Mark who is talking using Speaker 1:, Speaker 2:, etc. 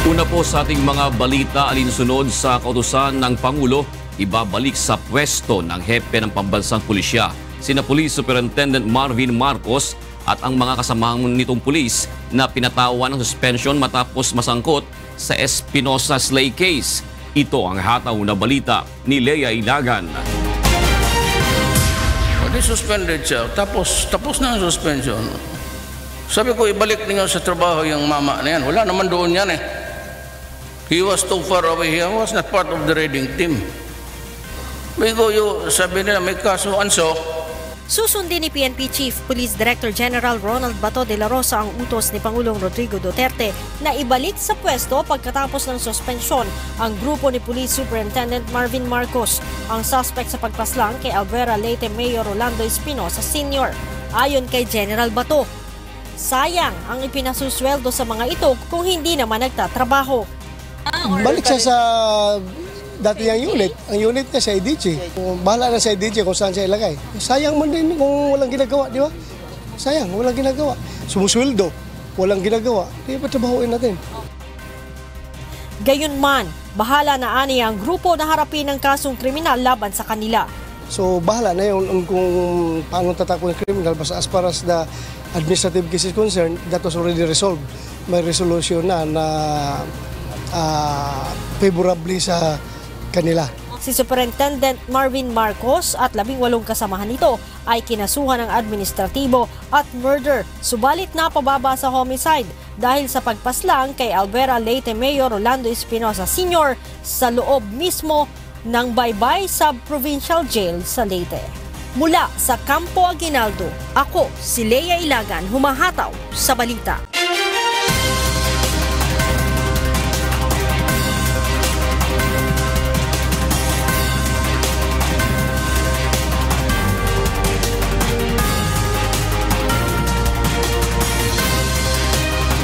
Speaker 1: Una po sa ating mga balita, alinsunod sa kautusan ng Pangulo, ibabalik sa pwesto ng hepe ng pambansang pulisya, sina Police Superintendent Marvin Marcos at ang mga kasamahan nitong pulis na pinatawan ng suspension matapos masangkot sa Espinosa Slay case. Ito ang hataw na balita ni Lea Ilagan.
Speaker 2: Suspended siya, tapos na ang suspension. Sabi ko, ibalik niyo sa trabaho yung mama na yan. Wala naman doon yan eh. He was too far away. He was not part of the raiding team. Sabi nila, may kaso, anso.
Speaker 3: Susundin ni PNP Chief Police Director General Ronald Bato de la Rosa ang utos ni Pangulong Rodrigo Duterte na ibalik sa pwesto pagkatapos ng suspensyon ang grupo ni Police Superintendent Marvin Marcos, ang suspect sa pagpaslang kay Alvera Leyte Mayor Rolando Espinosa Sr. Ayon kay General Bato, sayang ang ipinasusweldo sa mga ito kung hindi naman nagtatrabaho.
Speaker 4: Balik siya sa dati yung unit. Ang unit niya sa IDG. Bahala na sa IDG kung saan siya ilagay. Sayang man din kung walang ginagawa, di ba? Sayang, walang ginagawa. Sumusweldo, walang ginagawa. Di ba trabahuin natin?
Speaker 3: Gayunman, bahala na ani ang grupo na harapin ng kasong kriminal laban sa kanila.
Speaker 4: So bahala na yun kung paano tatakbo ng criminal. Basta as far as the administrative case is concerned, that was already resolved. May resolution na favorably sa kanila.
Speaker 3: Si Superintendent Marvin Marcos at 18 kasamahan nito ay kinasuhan ng administratibo at murder, subalit napababa sa homicide dahil sa pagpaslang kay Alvera Leyte Mayor Rolando Espinosa Sr. sa loob mismo ng Baybay Sub-Provincial Jail sa Leyte. Mula sa Campo Aguinaldo, ako si Lea Ilagan, humahataw sa balita.